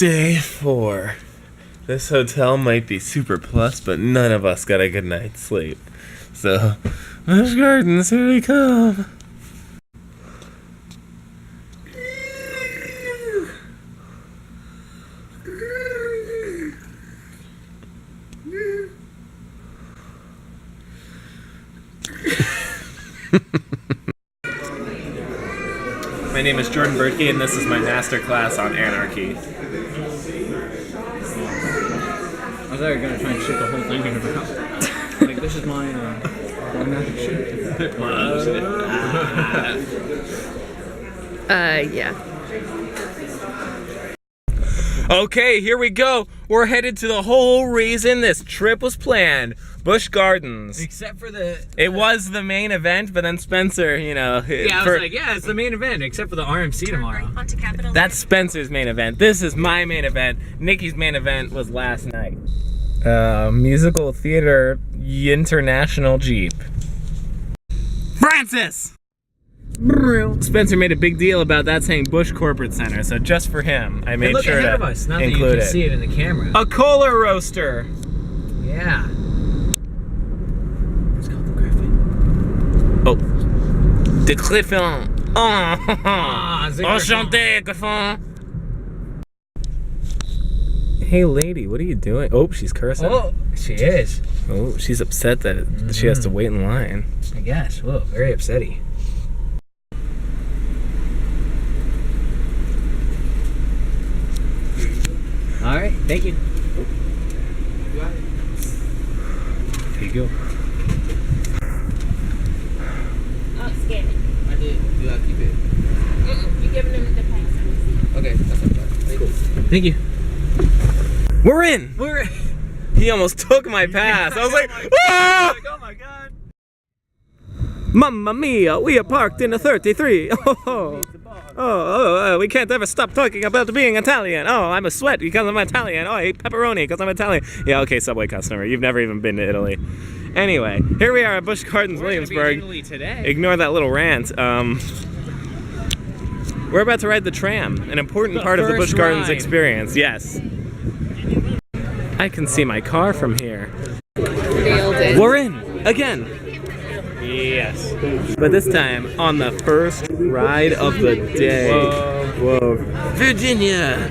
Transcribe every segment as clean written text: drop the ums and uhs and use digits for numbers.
Day 4. This hotel might be super plus, but none of us got a good night's sleep. So, Busch Gardens, here we come. My name is Jordan Bertkey, and this is my master class on anarchy. I was already gonna try and shit the whole thing in about. Like, this is my magic shit. Yeah. Okay, here we go. We're headed to the whole reason this trip was planned. Busch Gardens. Except for the... It was the main event, but then Spencer, you know... Yeah, I was like, yeah, it's the main event, except for the RMC tomorrow. That's Spencer's main event. This is my main event. Nikki's main event was last night. Musical Theater International Jeep. Francis! Spencer made a big deal about that saying Busch Corporate Center, so just for him, I made sure to of us, not that you include can it. see it in the camera. A cola roaster! Yeah. It's called the Griffin. Oh. The Griffin! Oh! the Enchanté, Griffin! Hey lady, what are you doing? Oh, she's cursing. Oh, she is. Oh, she's upset that she has to wait in line. I guess. Whoa, very upsetty. All right, thank you. Here you go. Oh, scan it. I did. Do I keep it? You giving them the pass. Okay, that's okay. Cool. Thank you. We're in! We're... He almost took my pass. I was like, ah! Oh my god. Mamma mia, we are parked in a 33. Oh, we can't ever stop talking about being Italian. Oh, I'm a sweat because I'm Italian. Oh, I eat pepperoni because I'm Italian. Yeah, okay, Subway customer. You've never even been to Italy. Anyway, here we are at Busch Gardens, Williamsburg. Italy today. Ignore that little rant. We're about to ride the tram, an important part of the Busch Gardens experience. Yes. I can see my car from here. Nailed it. We're in again. Yes. But this time on the first ride of the day. Whoa. Virginia.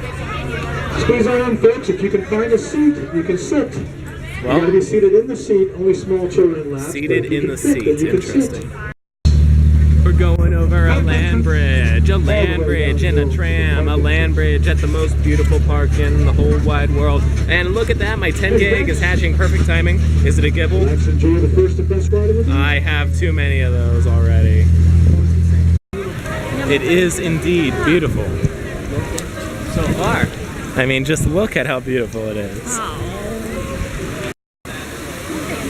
Squeeze on, folks. If you can find a seat, you can sit. Well, you got to be seated in the seat. Only small children left. Seated in the seat. Interesting. We're going over a land bridge and a tram, a land bridge at the most beautiful park in the whole wide world. And look at that, my 10 gig is hatching perfect timing. Is it a gibble? Let's enjoy the first and best ride of the day. I have too many of those already. It is indeed beautiful. So far. I mean, just look at how beautiful it is.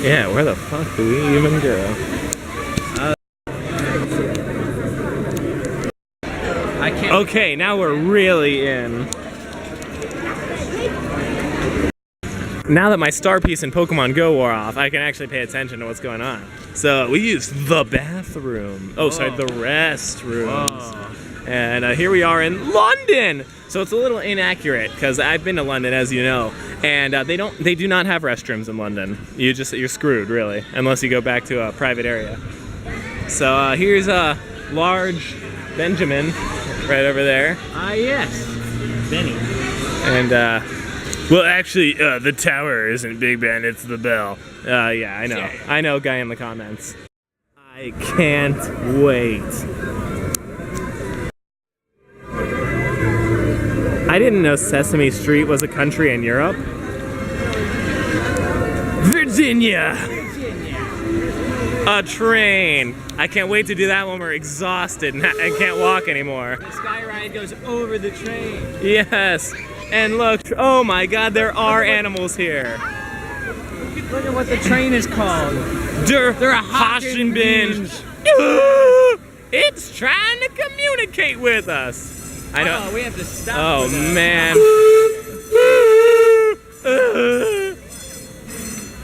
Yeah, where the fuck do we even go? I can't. Okay, now we're really in. Now that my star piece in Pokemon Go wore off, I can actually pay attention to what's going on. So we use the bathroom. Oh, sorry, the restrooms. Whoa. And here we are in London. So it's a little inaccurate because I've been to London, as you know, and they do not have restrooms in London. You're screwed, really, unless you go back to a private area. So here's a large Benjamin right over there. Ah, yes. Benny. And well, actually, the tower isn't Big Ben, it's the bell. Yeah, I know. Yeah. I know, guy in the comments. I can't wait. I didn't know Sesame Street was a country in Europe. Virginia! A train. I can't wait to do that when we're exhausted and can't walk anymore. The sky ride goes over the train. Yes. And look, oh my god, there are animals here. Look at what the train is called. Der Hochenbinge. It's trying to communicate with us. I know. Oh, we have to stop. Oh man.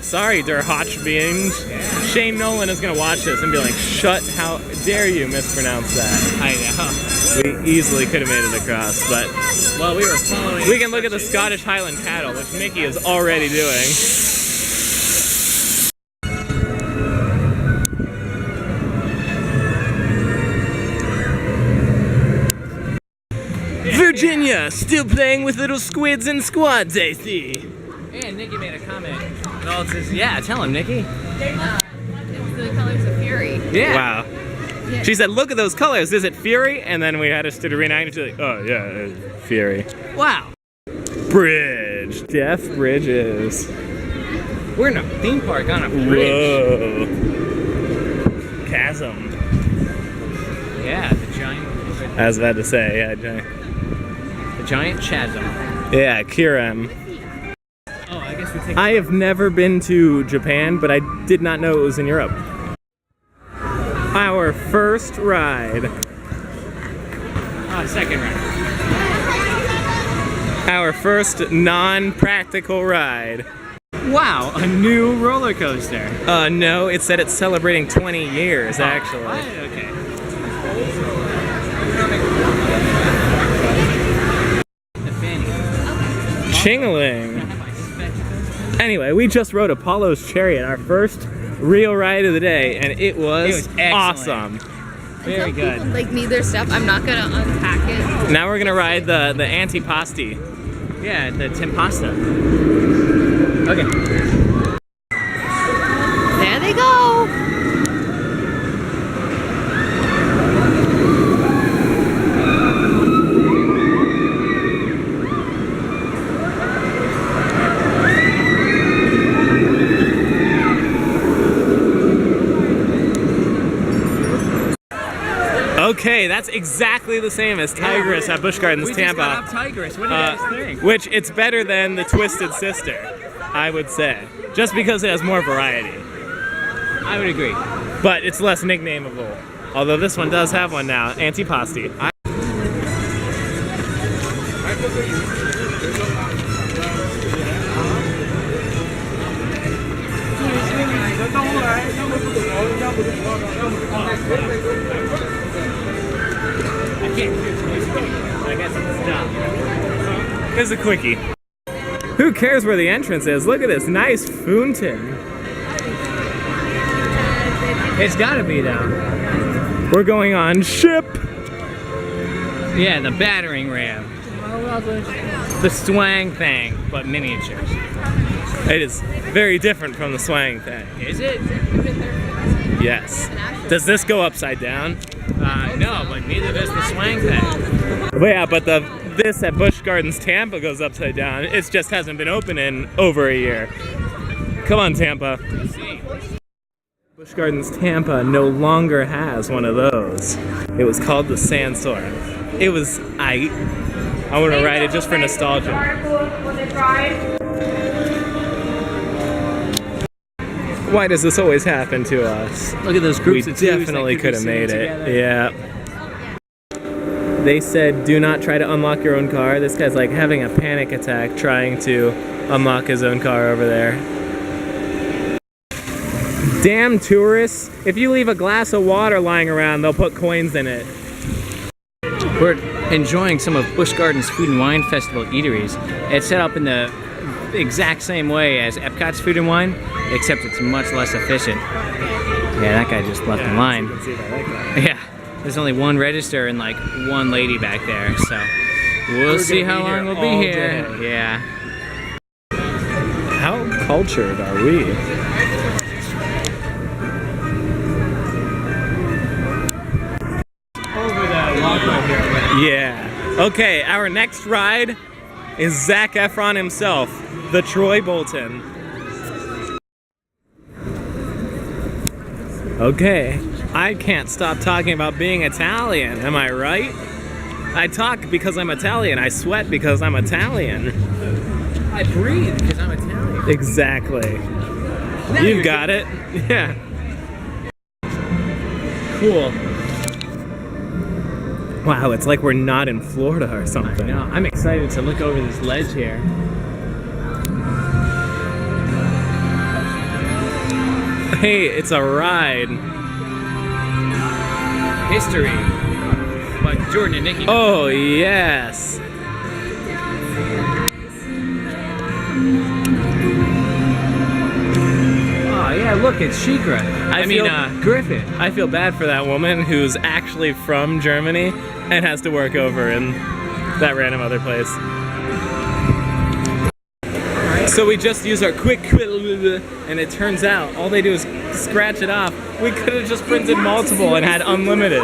Sorry, Der Hochenbinge. Yeah. Shane Nolan is gonna watch this and be like, "How dare you mispronounce that?" I know. We easily could have made it across, but Well, we were following. we can look at the Scottish Highland cattle, which Mickey is already doing. Virginia, still playing with little squids and squads, I see. And Nikki made a comment. Well, it says, yeah, tell him, Nikki. It's the colors of fury. Yeah. Wow. She said, look at those colors, is it Fury? And then we had us to reenact it, she's like, oh yeah, it's Fury. Wow. Bridge. Deaf bridges. We're in a theme park on a bridge. Whoa. Chasm. Yeah, the giant. I was about to say, yeah, The giant chasm. yeah, Kiram. Oh, I guess we take. I have never been to Japan, but I did not know it was in Europe. Our first ride. Second ride. Our first non-practical ride. Wow, a new roller coaster. No, it said it's celebrating 20 years, actually. Okay. The fanny. Chingling. Anyway, we just rode Apollo's Chariot, our first real ride of the day, and it was excellent. awesome. Very good. People, like, need their stuff. I'm not gonna unpack it. Now we're gonna ride the antipasti. Yeah, the Timpasta. Okay. There they go. Okay, that's exactly the same as Tigress at Busch Gardens, We Tampa. just got off Tigress. What do you guys think? Which it's better than the Twisted Sister, I would say, just because it has more variety. I would agree. But it's less nicknameable. Although this one does have one now, Antipasti. I guess it's done. Here's a quickie. Who cares where the entrance is? Look at this nice fountain. It's gotta be though. We're going on ship. Yeah, the battering ram. The swang thing, but miniatures. It is very different from the swang thing. Is it? Yes. Does this go upside down? No, but neither does the swang thing. Well, yeah, but this at Busch Gardens Tampa goes upside down. It just hasn't been open in over a year. Come on, Tampa. Busch Gardens Tampa no longer has one of those. It was called the Sandstorm. It was I want to ride it just for nostalgia. Why does this always happen to us? Look at those We groups of twos that definitely could could be have made singing it. together. Yeah. They said do not try to unlock your own car. This guy's like having a panic attack trying to unlock his own car over there. Damn tourists. If you leave a glass of water lying around, they'll put coins in it. We're enjoying some of Busch Gardens Food and Wine Festival eateries. It's set up in the exact same way as Epcot's Food and Wine, except it's much less efficient. Yeah, that guy just left in line. Yeah, there's only one register and like one lady back there, so we'll see how long we'll be here. Yeah. How cultured are we? Over the walkway here. Yeah. Okay, our next ride is Zac Efron himself, the Troy Bolton. Okay, I can't stop talking about being Italian, am I right? I talk because I'm Italian, I sweat because I'm Italian. I breathe because I'm Italian. Exactly. You've got it. Yeah. Cool. Wow, it's like we're not in Florida or something. No, I'm excited to look over this ledge here. Hey, it's a ride. History. But Jordan and Nikki. Oh, yes. Oh yeah, look, it's Shikra. I mean, Griffin. I feel bad for that woman who's actually from Germany and has to work over in that random other place. So we just use our quick, and it turns out all they do is scratch it off. We could have just printed multiple and had unlimited.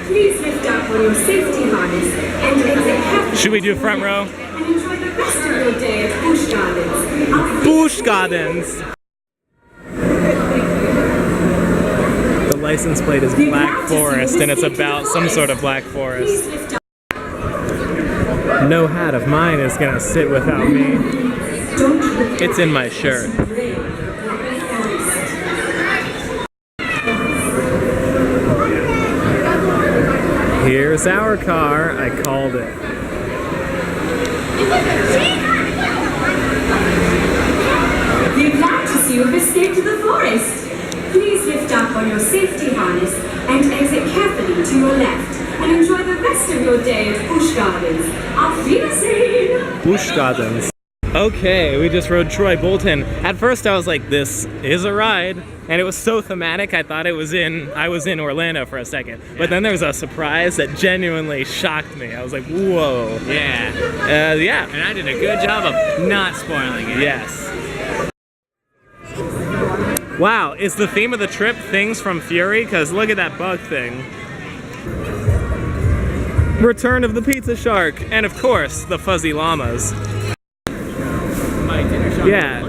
Please lift up on your safety harness and exit carefully. Should we do front row? And enjoy the rest of your day at Busch Gardens. Busch Gardens. The license plate is Black Forest, and it's about some sort of Black Forest. No hat of mine is gonna sit without me. It's in my shirt. Here's our car. I called it. We're glad to see you have escaped to the forest. Please lift up on your safety harness and exit carefully to your left and enjoy the rest of your day at Busch Gardens. Auf Wiedersehen! Busch Gardens. Okay, we just rode Troy Bolton. At first I was like, this is a ride. And it was so thematic, I thought I was in Orlando for a second. But then there was a surprise that genuinely shocked me. I was like, whoa. Yeah. Yeah. And I did a good job of not spoiling it. Yes. Wow, is the theme of the trip things from Fury? Because look at that bug thing. Return of the Pizza Shark. And of course, the fuzzy llamas. Yeah.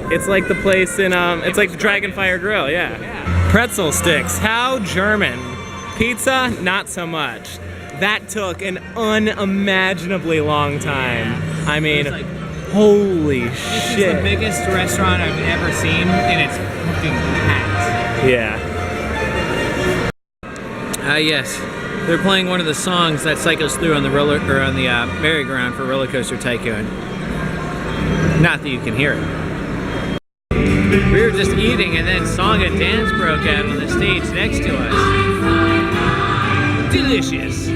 It's like the place in, it's like the Dragonfire Grill, yeah. Pretzel sticks, how German. Pizza, not so much. That took an unimaginably long time. I mean, holy This shit. is the biggest restaurant I've ever seen, and it's fucking packed. Yeah. Yes. They're playing one of the songs that cycles through on the merry-go-round for Roller Coaster Tycoon. Not that you can hear it. We were just eating, and then song and dance broke out on the stage next to us. Delicious.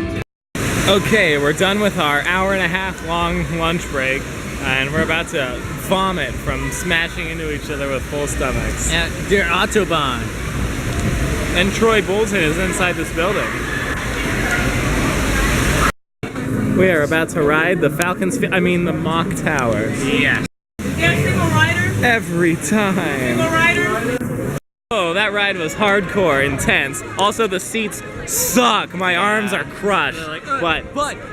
Okay, we're done with our hour-and-a-half long lunch break, and we're about to vomit from smashing into each other with full stomachs. Der Autobahn. And Troy Bolton is inside this building. We are about to ride the the Mock Tower. Yes. Every time. Oh, that ride was hardcore, intense. Also, the seats suck. My arms are crushed, but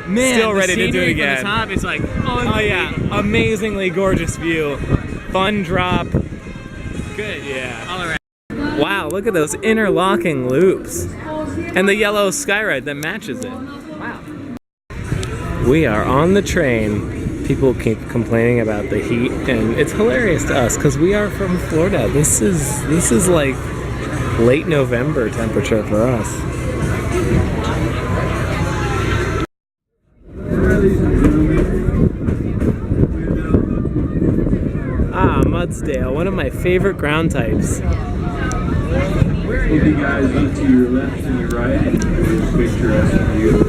man, still ready to do it From again. the top, it's like, Oh yeah, amazingly gorgeous view. Fun drop. Good. Yeah. All around. Wow, look at those interlocking loops. And the yellow skyride that matches it. Wow. We are on the train. People keep complaining about the heat, and it's hilarious to us because we are from Florida. This is like late November temperature for us. Ah, Mudsdale, one of my favorite ground types. Move you guys up to your left and your right, and we'll picture us and you.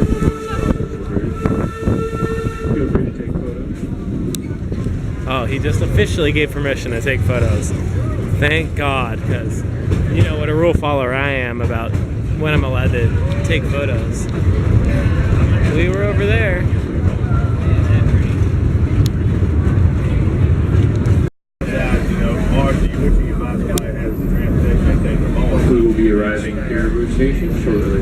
Feel free to take photos. Oh, he just officially gave permission to take photos. Thank God, because you know what a rule follower I am about when I'm allowed to take photos. We were over there. We will be arriving here at Busch Station shortly.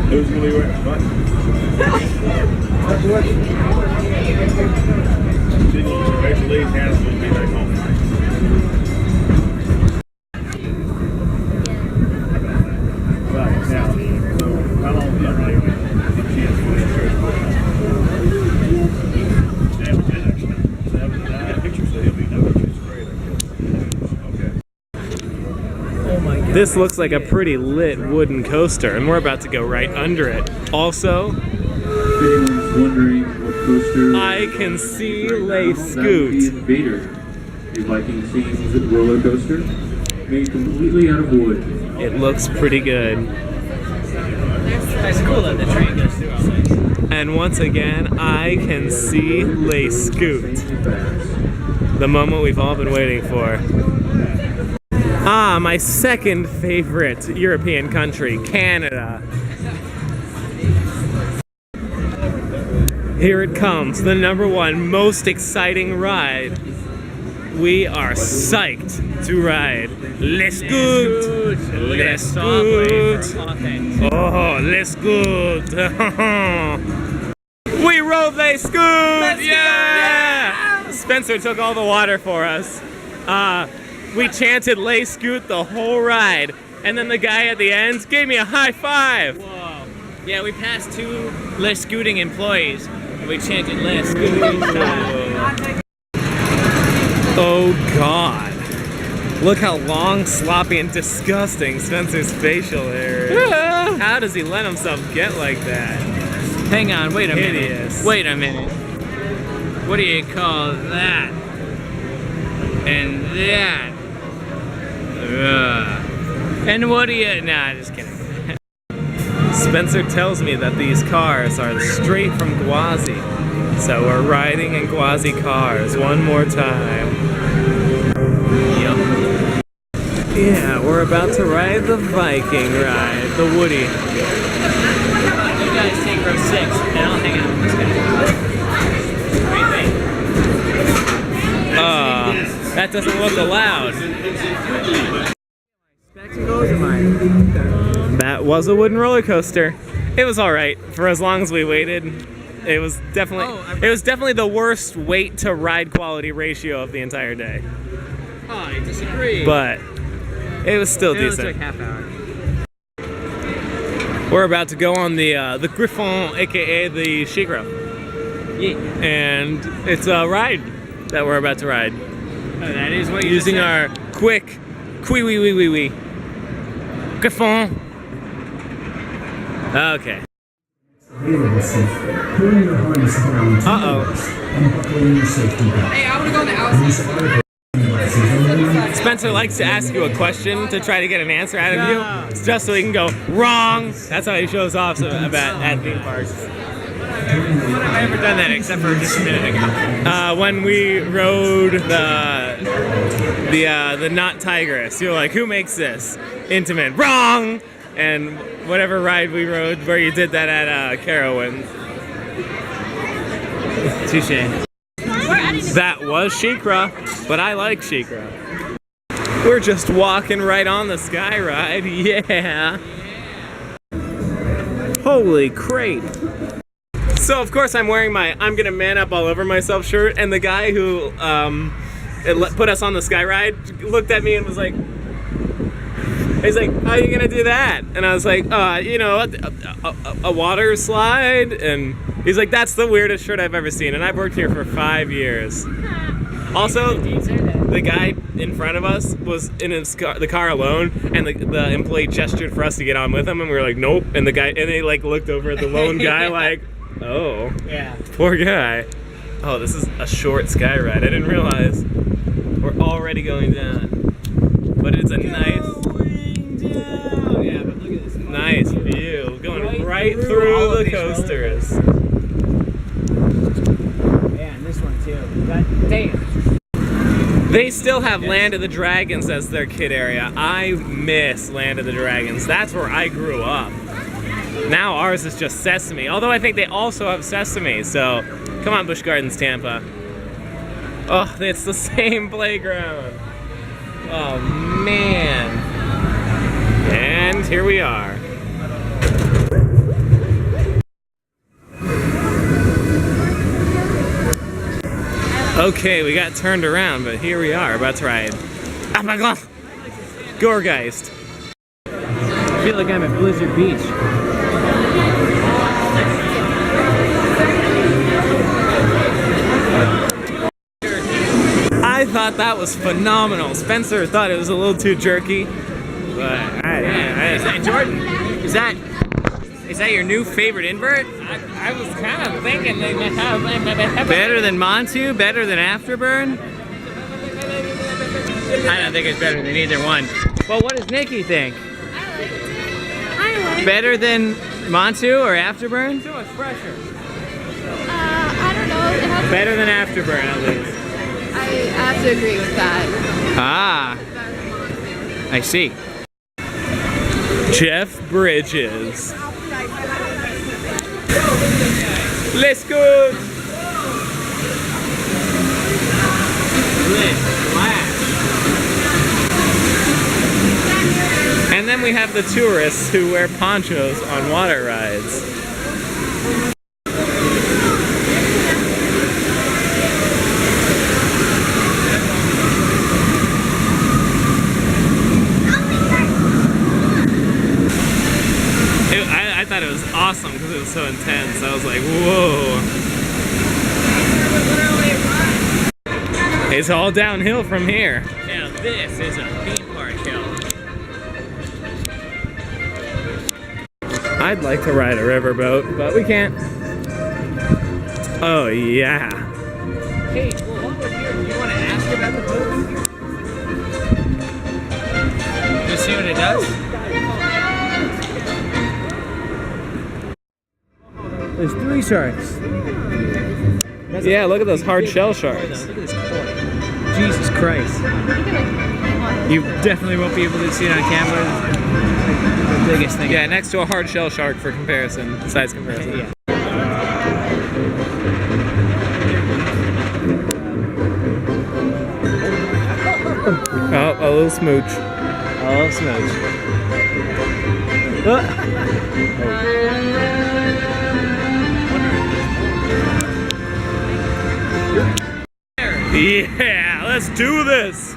Who's going to be wearing what? Basically, hands will be back home. This looks like a pretty lit wooden coaster, and we're about to go right under it. Also, wondering what coaster I can see right Lay now, that would Scoot. be Invader, a Viking themed roller coaster made completely out of wood. It looks pretty good. That's cool that the train goes through all this. And once again, I can see Lay Scoot. The moment we've all been waiting for. Ah, my second favorite European country, Canada. Here it comes, the #1 most exciting ride. We are psyched to ride Les Scoot. Les Scoot. Oh, Les Scoot. We rode Les Scoot. Yeah! Spencer took all the water for us. We chanted Les Scoot the whole ride. And then the guy at the end gave me a high five. Whoa. Yeah, we passed 2 Les Scooting employees, and we chanted Les Scoot. Oh God. Look how long, sloppy, and disgusting Spencer's facial hair is. How does he let himself get like that? Hang on, wait a Hideous. minute. Wait a minute. What do you call that? And that? Ugh. And what do you... Nah, just kidding. Spencer tells me that these cars are straight from Gwazi. So we're riding in Gwazi cars one more time. Yep. Yeah, we're about to ride the Viking ride, the Woody. You guys take row 6, and I'll hang out with this guy. What do you think? That doesn't look allowed. That was a wooden roller coaster. It was all right for as long as we waited. It was definitely the worst wait to ride quality ratio of the entire day. Oh, I disagree. But it was still It was decent. like half hour. We're about to go on the Griffon, aka the Shigra, Yeah. and it's a ride that we're about to ride. Oh, that is what you Using just our quick wee Griffon. Okay. Uh-oh. Hey, I want to go on the outside. Spencer likes to ask you a question to try to get an answer out of you, just so he can go wrong. That's how he shows off at theme parks. When have I ever done that except for just a minute ago? When we rode the Not Tigress, you're like, who makes this? Intimate. Wrong! And whatever ride we rode where you did that at Carowinds. Touche. That was Shikra, but I like Shikra. We're just walking right on the Sky Ride, yeah. Holy crap. So of course I'm wearing my I'm gonna man up all over myself shirt, and the guy who put us on the Sky Ride looked at me and was like, he's like, how are you gonna do that? And I was like, a water slide? And he's like, that's the weirdest shirt I've ever seen, and I've worked here for 5 years. Also, the guy in front of us was in the car alone, and the employee gestured for us to get on with him, and we were like, nope. And they like looked over at the lone guy like, oh, Yeah. poor guy. Oh, this is a short Sky Ride. I didn't realize. We're already going down, but it's a nice. Yeah, but look at this. Nice view, going right through the coasters. Yeah, and this one too. God damn. They still have Land of the Dragons as their kid area. I miss Land of the Dragons. That's where I grew up. Now ours is just Sesame, although I think they also have Sesame, so come on, Busch Gardens, Tampa. Oh, it's the same playground. Oh, man. And here we are. Okay, we got turned around, but here we are, about to ride. Oh my god! Gorgeist. I feel like I'm at Blizzard Beach. I thought that was phenomenal. Spencer thought it was a little too jerky, but Jordan, is that your new favorite invert? I I was kind of thinking they might have Better than Montu? Better than Afterburn? I don't think it's better than either one. Well, what does Nikki think? I like Better than Montu or Afterburn? So much fresher. I don't know. It has, Better than Afterburn, at least. I have to agree with that. Ah, I see. Jeff Bridges. Let's go. And then we have the tourists who wear ponchos on water rides. I thought it was awesome because it was so intense. I was like, whoa. It's all downhill from here. Now this is a theme park hill. I'd like to ride a riverboat, but we can't. Oh, yeah. Hey, well, while we're here, do you want to ask about the boat? Just see what it does? There's 3 sharks. Yeah, look at those hard shell sharks. Look at this koi. Jesus Christ. You definitely won't be able to see it on camera. The biggest thing. Yeah, next to a hard shell shark for comparison, size comparison. Yeah. Oh, a little smooch. Oh, smooch. Yeah, let's do this.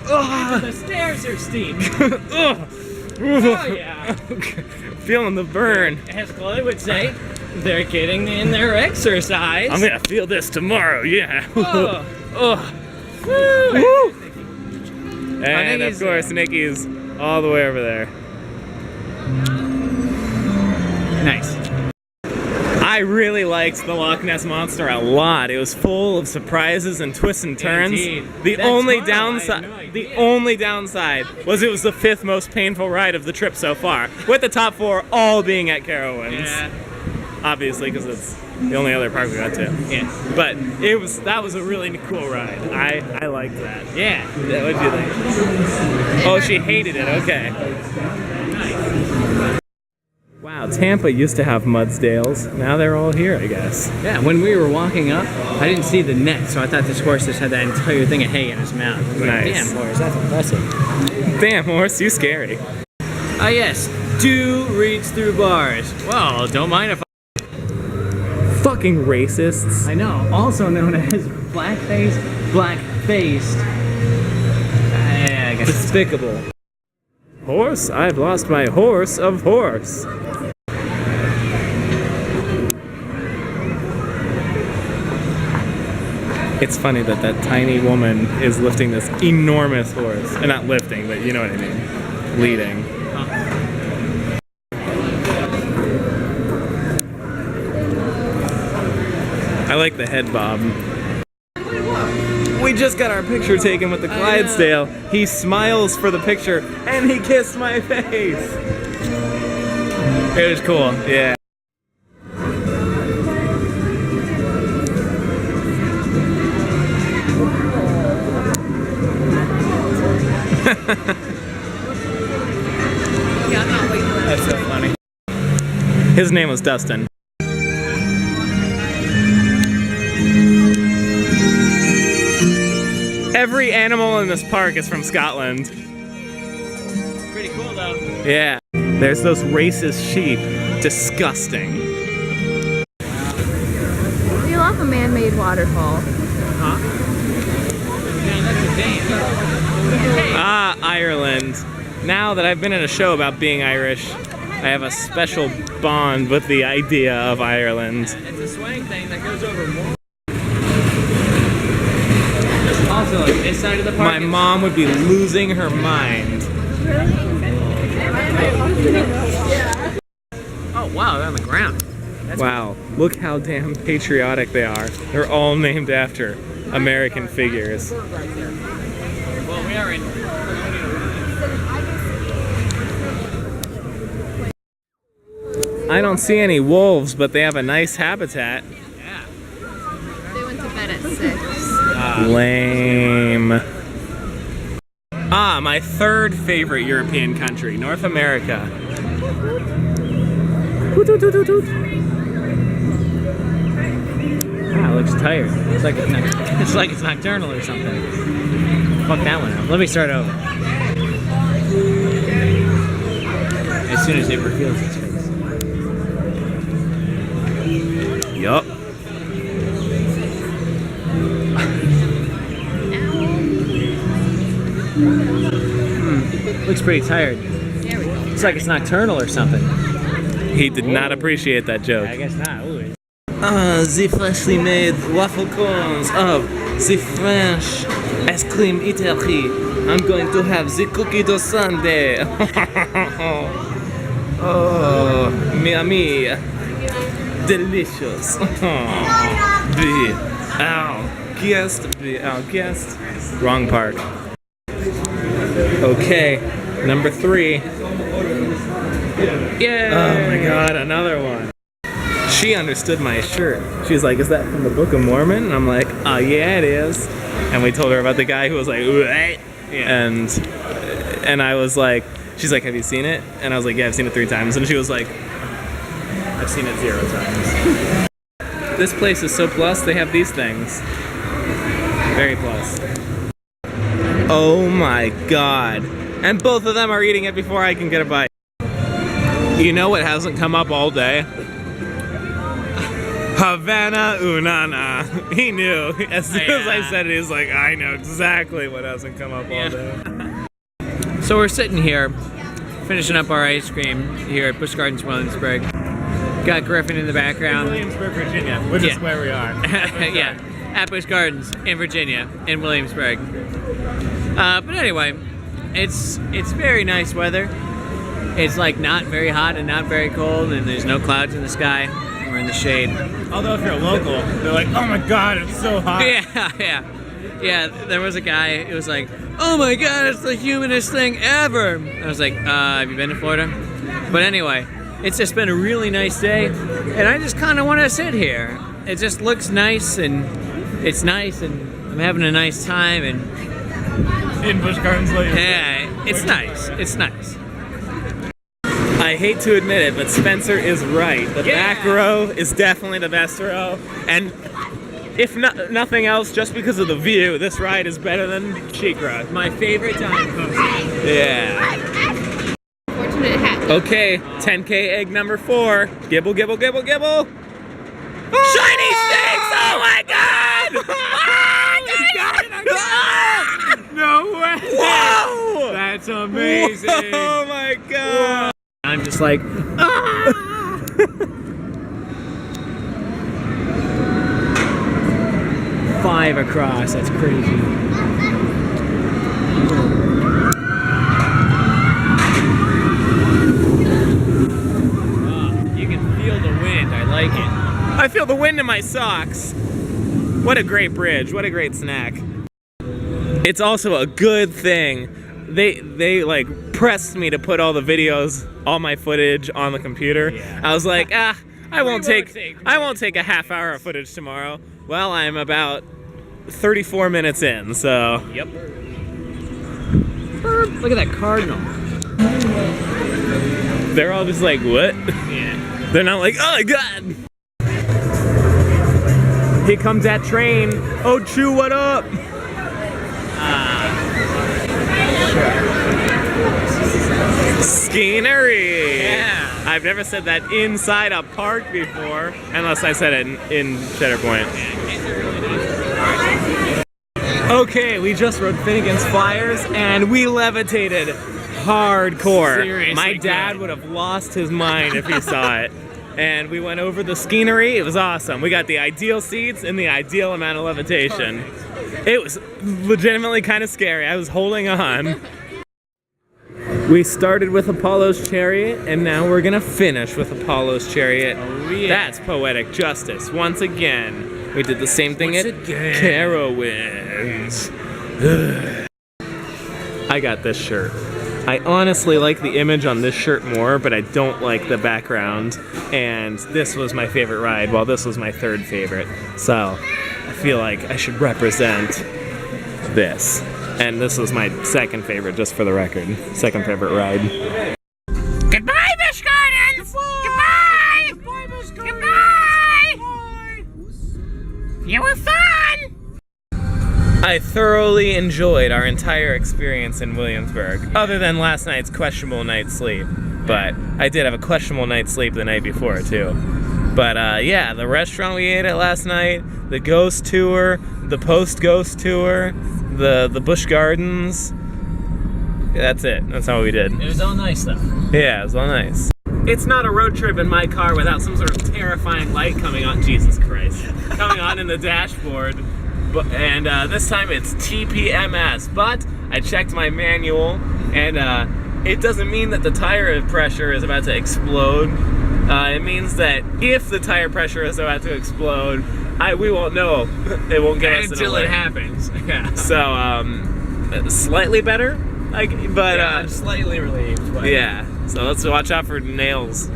The stairs are steep. Oh, yeah. feeling the burn. As Chloe would say, they're getting in their exercise. I'm gonna feel this tomorrow. Yeah. Oh. Woo. And of Nikki's course, Nikki's all the way over there. Nice. I really liked the Loch Ness Monster a lot. It was full of surprises and twists and turns. Indeed. The That's only fun. I had no downside, idea. the only downside was it was the 5th most painful ride of the trip so far, with the top 4 all being at Carowinds. Yeah. Obviously, because it's the only other park we got to. Yes. But that was a really cool ride. I liked that. Yeah. What did you think? Oh, she hated it. Okay. Wow, Tampa used to have Mudsdales. Now they're all here, I guess. Yeah, when we were walking up, I didn't see the net, so I thought this horse just had that entire thing of hay in his mouth. I was like, Nice. damn horse, that's impressive. Damn, horse, you scary. Ah yes, do reads through bars. Well, don't mind if Fucking racists. I know, also known as blackface, black-faced. I guess it's Despicable. Horse? I've lost my horse of horse. It's funny that that tiny woman is lifting this enormous horse. Not lifting, but you know what I mean. Leading. I like the head bob. We just got our picture taken with the Clydesdale. He smiles for the picture, and he kissed my face. It was cool. Yeah. That's so funny. His name was Dustin. Every animal in this park is from Scotland. pretty cool though. Yeah. There's those racist sheep. Disgusting. We love a man-made waterfall. Huh? Yeah, that's a dam. Ah, Ireland. Now that I've been in a show about being Irish, I have a special bond with the idea of Ireland. It's a swing thing that goes over more. Also, like this side of the park. My mom would be losing her mind. wow, they're on the ground. Wow, look how damn patriotic they are. They're all named after American figures. Well, we are in. I don't see any wolves, but they have a nice habitat. Yeah. They went to bed at 6. Lame. Ah, my third favorite European country, North America. Toot, toot, toot, toot, toot. Wow, it looks tired. It's like it's nocturnal or something. Fuck that one up. Let me start over. As soon as it reveals its face. Yup. Looks pretty tired. There we go. It's like it's nocturnal or something. He did not appreciate that joke. I guess not. Ooh. The freshly made waffle cones of the French ice cream eatery. I'm going to have the cookie dough sundae. Oh, mi. Delicious. Be our guest. Wrong part. Okay, number 3. Yeah. Oh my god, another one. She understood my shirt. She's like, is that from the Book of Mormon? And I'm like, oh yeah, it is. And we told her about the guy who was like, what? And I was like, she's like, have you seen it? And I was like, yeah, I've seen it 3 times. And she was like, I've seen it 0 times. This place is so plus, they have these things. Very plus. Oh my god. And both of them are eating it before I can get a bite. You know what hasn't come up all day? Havana Unana. He knew. As soon as I said it, he was like, I know exactly what hasn't come up all day. So we're sitting here, finishing up our ice cream here at Busch Gardens, Williamsburg. Got Griffin in the background. Williamsburg, Virginia, which is where we are. Yeah, at Busch Gardens in Virginia, in Williamsburg. But anyway, it's very nice weather. It's like not very hot and not very cold, and there's no clouds in the sky. We're in the shade. Although if you're local, they're like, oh my god, it's so hot. Yeah, there was a guy, it was like, oh my god, it's the humidest thing ever. I was like, have you been to Florida? But anyway, it's just been a really nice day, and I just kind of want to sit here. It just looks nice, and it's nice, and I'm having a nice time, and In Busch Gardens, yeah, it's nice. It's nice. I hate to admit it, but Spencer is right. The back row is definitely the best row, and if nothing else, just because of the view, this ride is better than Sheikra. My favorite time coaster. Yeah. Fortunate hat. Okay, 10K egg number 4. Gibble, gibble, gibble, gibble. Shiny sticks! Oh my god! No way! Whoa! That's amazing! Oh my god! I'm just like, 5 across, that's crazy. You can feel the wind, I like it. I feel the wind in my socks. What a great bridge, what a great snack. It's also a good thing. They like pressed me to put all the videos, all my footage on the computer. Yeah. I was like, I won't take a half hour of footage tomorrow. Well, I'm about 34 minutes in, so. Yep. Look at that cardinal. They're all just like, what? Yeah. They're not like, oh my god! Here comes that train. Oh, Chew, what up? Scenery! Yeah. I've never said that inside a park before, unless I said it in Cheddar Point. Okay, we just rode Finnegan's Flyers, and we levitated hardcore. Seriously My dad good. would have lost his mind if he saw it. And we went over the scenery. It was awesome. We got the ideal seats and the ideal amount of levitation. It was legitimately kind of scary. I was holding on. We started with Apollo's Chariot, and now we're gonna finish with Apollo's Chariot. Oh, yeah. That's poetic justice. Once again, we did the same thing Once at again. Carowinds. I got this shirt. I honestly like the image on this shirt more, but I don't like the background. And this was my favorite ride, while this was my third favorite. So I feel like I should represent this. And this was my second favorite, just for the record. Second favorite ride. Goodbye, Busch Gardens! Goodbye! Goodbye, Busch Gardens! Goodbye! You were fun! I thoroughly enjoyed our entire experience in Williamsburg, other than last night's questionable night's sleep. But I did have a questionable night's sleep the night before, too. But yeah, the restaurant we ate at last night, the ghost tour, the post-ghost tour, the Busch Gardens. That's it. That's all we did. It was all nice, though. Yeah, it was all nice. It's not a road trip in my car without some sort of terrifying light coming on. Jesus Christ. Coming on in the dashboard. And this time it's TPMS. But I checked my manual, and it doesn't mean that the tire pressure is about to explode. It means that if the tire pressure is about to explode, we won't know. It won't get us an Until alert. it happens. Yeah. So, slightly better, but Yeah, I'm slightly relieved. But yeah. So let's watch out for nails.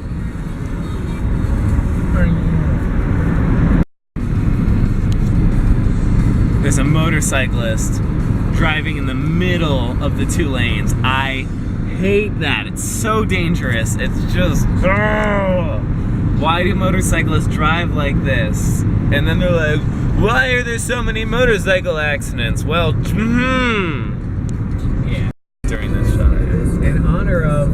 There's a motorcyclist driving in the middle of the two lanes. I hate that. It's so dangerous. It's just, why do motorcyclists drive like this? And then they're like, why are there so many motorcycle accidents? Well, yeah. During this shot. In honor of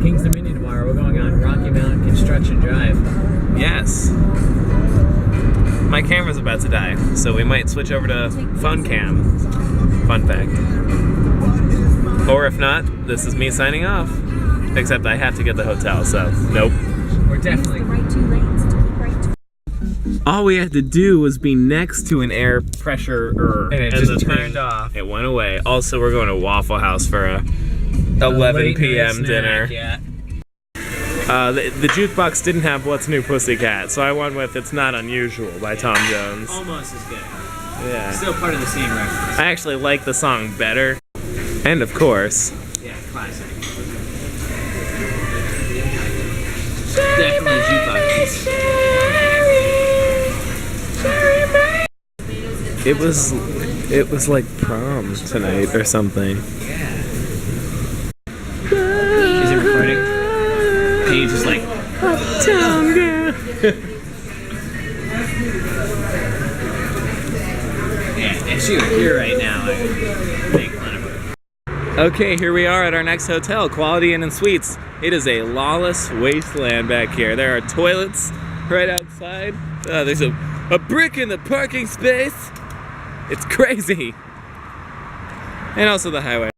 King's Dominion tomorrow, we're going on Rocky Mountain Construction Drive. Yes. My camera's about to die, so we might switch over to Fun Cam. Fun fact. Or if not, this is me signing off. Except I have to get the hotel, so nope. We're definitely. All we had to do was be next to an air pressure And it just turned off. It went away. Also, we're going to Waffle House for a 11 p.m. dinner. Yeah. The jukebox didn't have What's New Pussycat, so I went with It's Not Unusual by Tom Jones. Almost as good. Yeah. Still part of the same reference. I actually like the song better. And of course, Yeah, classic. Definitely jukebox. it was like prom tonight or something. Yeah. Is it recording? And you just like. Uptown girl. Yeah, if she were here right now, I would make fun of her. Okay, here we are at our next hotel, Quality Inn and Suites. It is a lawless wasteland back here. There are toilets right outside. There's a brick in the parking space. It's crazy. And also the highway.